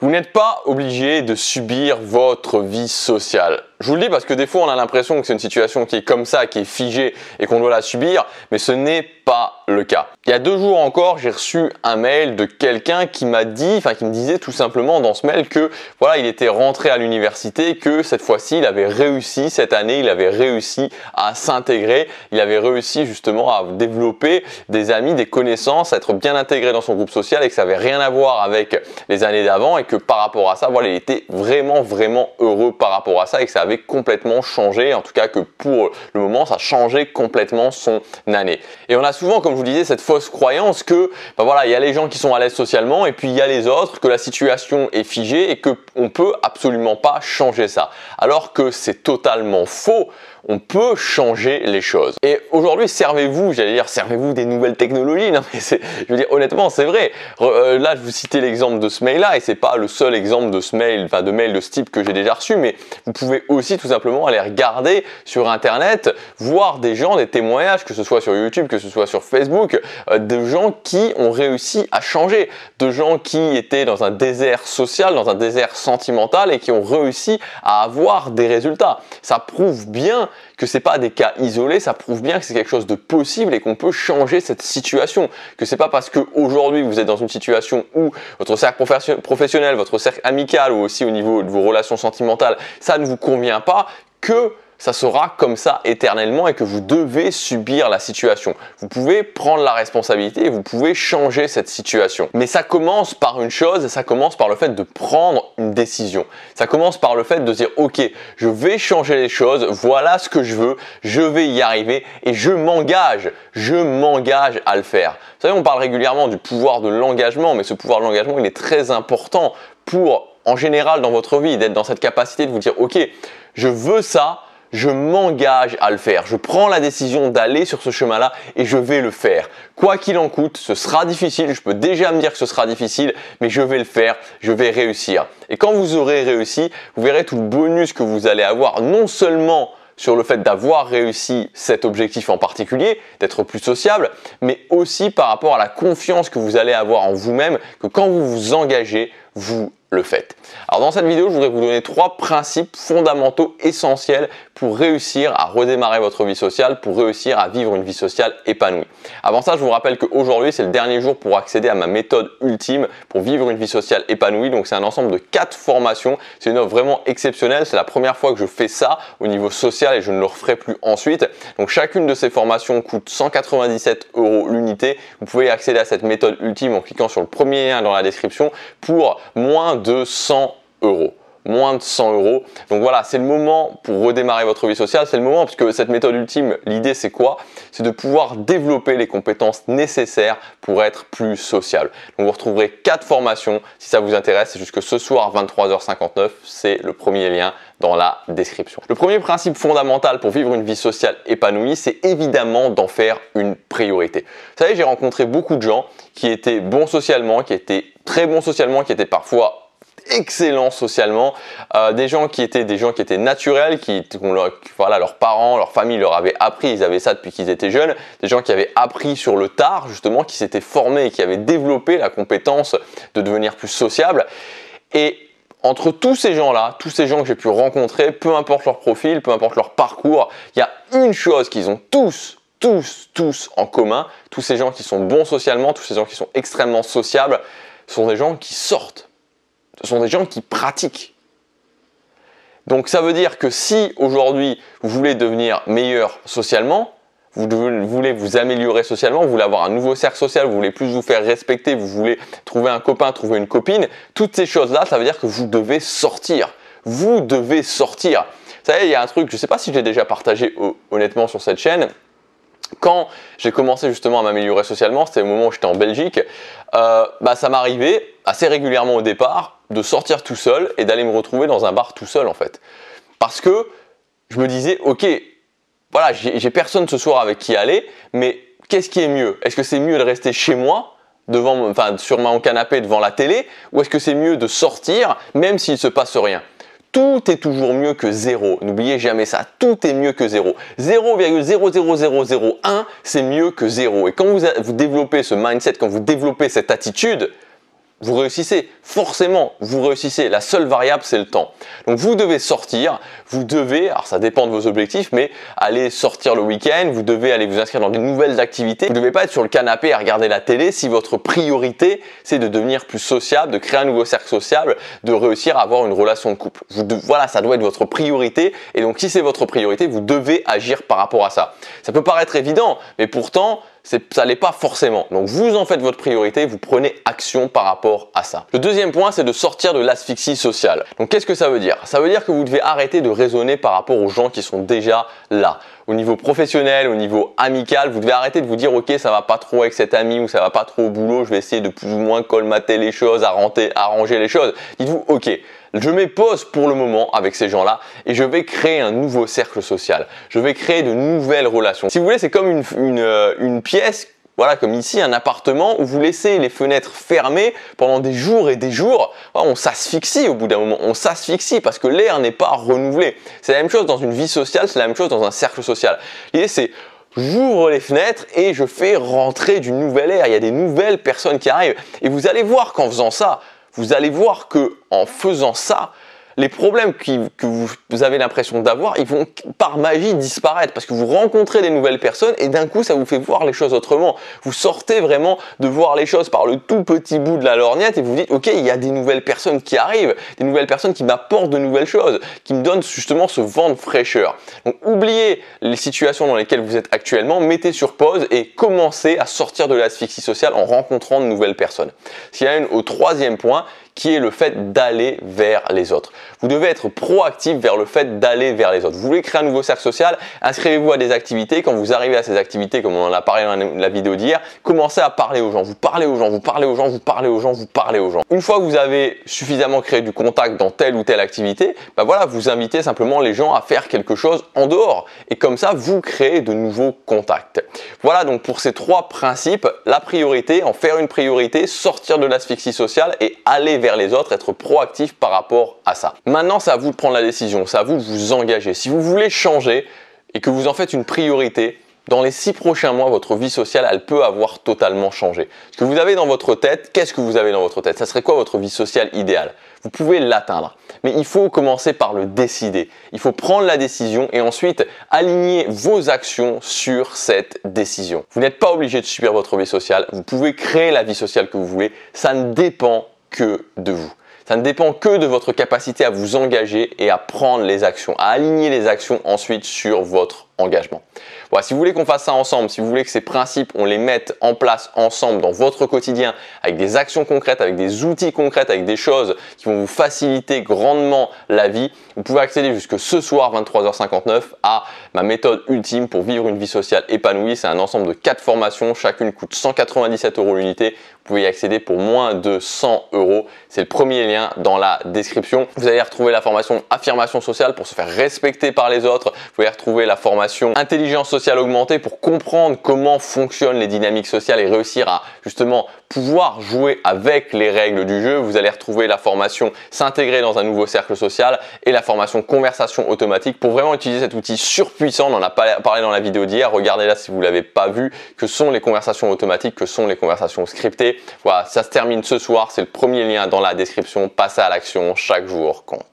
Vous n'êtes pas obligé de subir votre vie sociale. Je vous le dis parce que des fois on a l'impression que c'est une situation qui est comme ça, qui est figée et qu'on doit la subir, mais ce n'est pas le cas. Il y a 2 jours encore, j'ai reçu un mail de quelqu'un qui m'a dit, qui me disait tout simplement dans ce mail que voilà, il était rentré à l'université, que cette fois-ci il avait réussi, cette année il avait réussi à s'intégrer, il avait réussi justement à développer des amis, des connaissances, à être bien intégré dans son groupe social et que ça n'avait rien à voir avec les années d'avant et que par rapport à ça, voilà, il était vraiment heureux par rapport à ça et que ça avait complètement changé, en tout cas que pour le moment ça changeait complètement son année. Et on a souvent, comme je vous disais, cette fausse croyance que voilà, il y a les gens qui sont à l'aise socialement et puis il y a les autres, que la situation est figée et qu'on peut absolument pas changer ça. Alors que c'est totalement faux. On peut changer les choses. Et aujourd'hui, servez-vous des nouvelles technologies. Non, mais je veux dire, honnêtement, c'est vrai. Là, je vous citais l'exemple de ce mail-là, et c'est pas le seul exemple de ce mail, de mail de ce type que j'ai déjà reçu, mais vous pouvez aussi tout simplement aller regarder sur Internet, voir des gens, des témoignages, que ce soit sur YouTube, que ce soit sur Facebook, de gens qui ont réussi à changer, de gens qui étaient dans un désert social, dans un désert sentimental, et qui ont réussi à avoir des résultats. Ça prouve bien que c'est pas des cas isolés, ça prouve bien que c'est quelque chose de possible et qu'on peut changer cette situation. Que c'est pas parce que aujourd'hui vous êtes dans une situation où votre cercle professionnel, votre cercle amical ou aussi au niveau de vos relations sentimentales, ça ne vous convient pas, que ça sera comme ça éternellement et que vous devez subir la situation. Vous pouvez prendre la responsabilité et vous pouvez changer cette situation. Mais ça commence par une chose, ça commence par le fait de prendre une décision. Ça commence par le fait de dire ok, je vais changer les choses, voilà ce que je veux, je vais y arriver et je m'engage à le faire. Vous savez, on parle régulièrement du pouvoir de l'engagement, mais ce pouvoir de l'engagement, il est très important pour, en général dans votre vie, d'être dans cette capacité de vous dire ok, je veux ça, je m'engage à le faire. Je prends la décision d'aller sur ce chemin-là et je vais le faire. Quoi qu'il en coûte, ce sera difficile. Je peux déjà me dire que ce sera difficile, mais je vais le faire. Je vais réussir. Et quand vous aurez réussi, vous verrez tout le bonus que vous allez avoir, non seulement sur le fait d'avoir réussi cet objectif en particulier, d'être plus sociable, mais aussi par rapport à la confiance que vous allez avoir en vous-même, que quand vous vous engagez, vous le faites. Alors dans cette vidéo, je voudrais vous donner 3 principes fondamentaux essentiels pour réussir à redémarrer votre vie sociale, pour réussir à vivre une vie sociale épanouie. Avant ça, je vous rappelle qu'aujourd'hui, c'est le dernier jour pour accéder à ma méthode ultime pour vivre une vie sociale épanouie. Donc c'est un ensemble de 4 formations. C'est une offre vraiment exceptionnelle. C'est la première fois que je fais ça au niveau social et je ne le referai plus ensuite. Donc chacune de ces formations coûte 197 € l'unité. Vous pouvez accéder à cette méthode ultime en cliquant sur le premier lien dans la description pour moins de 100 €. Moins de 100 €. Donc voilà, c'est le moment pour redémarrer votre vie sociale. C'est le moment parce que cette méthode ultime, l'idée c'est quoi? C'est de pouvoir développer les compétences nécessaires pour être plus sociable. Donc vous retrouverez 4 formations si ça vous intéresse. C'est jusque ce soir 23h59. C'est le premier lien dans la description. Le premier principe fondamental pour vivre une vie sociale épanouie, c'est évidemment d'en faire une priorité. Vous savez, j'ai rencontré beaucoup de gens qui étaient bons socialement, qui étaient très bons socialement, qui étaient parfois excellents socialement, des gens qui étaient naturels, leurs parents, leur famille leur avaient appris, ils avaient ça depuis qu'ils étaient jeunes, des gens qui avaient appris sur le tard justement, qui s'étaient formés et qui avaient développé la compétence de devenir plus sociable. Et entre tous ces gens-là, tous ces gens que j'ai pu rencontrer, peu importe leur profil, peu importe leur parcours, il y a une chose qu'ils ont tous en commun, tous ces gens qui sont bons socialement, tous ces gens qui sont extrêmement sociables, sont des gens qui sortent. Ce sont des gens qui pratiquent. Donc ça veut dire que si aujourd'hui vous voulez devenir meilleur socialement, vous voulez vous améliorer socialement, vous voulez avoir un nouveau cercle social, vous voulez plus vous faire respecter, vous voulez trouver un copain, trouver une copine, toutes ces choses-là, ça veut dire que vous devez sortir. Vous devez sortir. Vous savez, il y a un truc, je ne sais pas si je l'ai déjà partagé honnêtement sur cette chaîne. Quand j'ai commencé justement à m'améliorer socialement, c'était au moment où j'étais en Belgique, ça m'arrivait assez régulièrement au départ de sortir tout seul et d'aller me retrouver dans un bar tout seul en fait. Parce que je me disais, ok, voilà, j'ai personne ce soir avec qui aller, mais qu'est-ce qui est mieux? Est-ce que c'est mieux de rester chez moi, sur mon canapé devant la télé, ou est-ce que c'est mieux de sortir même s'il ne se passe rien? Tout est toujours mieux que 0. N'oubliez jamais ça. Tout est mieux que 0. 0,00001, c'est mieux que 0. Et quand vous développez ce mindset, quand vous développez cette attitude, vous réussissez. Forcément, vous réussissez. La seule variable, c'est le temps. Donc, vous devez sortir. Vous devez, alors ça dépend de vos objectifs, mais aller sortir le week-end. Vous devez aller vous inscrire dans de nouvelles activités. Vous ne devez pas être sur le canapé à regarder la télé si votre priorité, c'est de devenir plus sociable, de créer un nouveau cercle social, de réussir à avoir une relation de couple. Voilà, ça doit être votre priorité. Et donc, si c'est votre priorité, vous devez agir par rapport à ça. Ça peut paraître évident, mais pourtant, ça l'est pas forcément. Donc vous en faites votre priorité, vous prenez action par rapport à ça. Le deuxième point, c'est de sortir de l'asphyxie sociale. Donc qu'est-ce que ça veut dire? Ça veut dire que vous devez arrêter de raisonner par rapport aux gens qui sont déjà là. Au niveau professionnel, au niveau amical, vous devez arrêter de vous dire ok, ça va pas trop avec cet ami ou ça va pas trop au boulot, je vais essayer de plus ou moins colmater les choses, arranger les choses. Dites-vous ok, je mets pause pour le moment avec ces gens-là et je vais créer un nouveau cercle social. Je vais créer de nouvelles relations. Si vous voulez, c'est comme une pièce, voilà, comme ici, un appartement où vous laissez les fenêtres fermées pendant des jours et des jours. On s'asphyxie au bout d'un moment. On s'asphyxie parce que l'air n'est pas renouvelé. C'est la même chose dans une vie sociale, c'est la même chose dans un cercle social. L'idée, c'est j'ouvre les fenêtres et je fais rentrer du nouvel air. Il y a des nouvelles personnes qui arrivent. Et vous allez voir qu'en faisant ça, vous allez voir que en faisant ça, les problèmes que vous avez l'impression d'avoir, ils vont par magie disparaître parce que vous rencontrez des nouvelles personnes et d'un coup, ça vous fait voir les choses autrement. Vous sortez vraiment de voir les choses par le tout petit bout de la lorgnette et vous vous dites, ok, il y a des nouvelles personnes qui arrivent, des nouvelles personnes qui m'apportent de nouvelles choses, qui me donnent justement ce vent de fraîcheur. Donc, oubliez les situations dans lesquelles vous êtes actuellement, mettez sur pause et commencez à sortir de l'asphyxie sociale en rencontrant de nouvelles personnes. S'il y a au troisième point, qui est le fait d'aller vers les autres. Vous devez être proactif vers le fait d'aller vers les autres. Vous voulez créer un nouveau cercle social, inscrivez-vous à des activités. Quand vous arrivez à ces activités, comme on en a parlé dans la vidéo d'hier, commencez à parler aux gens. Vous parlez aux gens, vous parlez aux gens, vous parlez aux gens, vous parlez aux gens. Une fois que vous avez suffisamment créé du contact dans telle ou telle activité, voilà, vous invitez simplement les gens à faire quelque chose en dehors. Et comme ça, vous créez de nouveaux contacts. Voilà donc pour ces trois principes, la priorité, en faire une priorité, sortir de l'asphyxie sociale et aller vers les autres, être proactif par rapport à ça. Maintenant, c'est à vous de prendre la décision, c'est à vous de vous engager. Si vous voulez changer et que vous en faites une priorité, dans les 6 prochains mois, votre vie sociale, elle peut avoir totalement changé. Ce que vous avez dans votre tête, qu'est-ce que vous avez dans votre tête? Ça serait quoi votre vie sociale idéale? Vous pouvez l'atteindre, mais il faut commencer par le décider. Il faut prendre la décision et ensuite aligner vos actions sur cette décision. Vous n'êtes pas obligé de subir votre vie sociale, vous pouvez créer la vie sociale que vous voulez, ça ne dépend que de vous. Ça ne dépend que de votre capacité à vous engager et à prendre les actions, à aligner les actions ensuite sur votre engagement. Voilà, si vous voulez qu'on fasse ça ensemble, si vous voulez que ces principes, on les mette en place ensemble dans votre quotidien, avec des actions concrètes, avec des outils concrets, avec des choses qui vont vous faciliter grandement la vie, vous pouvez accéder jusque ce soir 23h59 à ma méthode ultime pour vivre une vie sociale épanouie. C'est un ensemble de 4 formations, chacune coûte 197 € l'unité. Vous pouvez y accéder pour moins de 100 €. C'est le premier lien dans la description. Vous allez retrouver la formation affirmation sociale pour se faire respecter par les autres. Vous allez retrouver la formation intelligence sociale augmentée pour comprendre comment fonctionnent les dynamiques sociales et réussir à justement pouvoir jouer avec les règles du jeu. Vous allez retrouver la formation s'intégrer dans un nouveau cercle social et la formation conversation automatique pour vraiment utiliser cet outil surpuissant. On en a parlé dans la vidéo d'hier. Regardez-la si vous ne l'avez pas vu, que sont les conversations automatiques, que sont les conversations scriptées. Voilà, ça se termine ce soir. C'est le premier lien dans la description. Passez à l'action, chaque jour compte.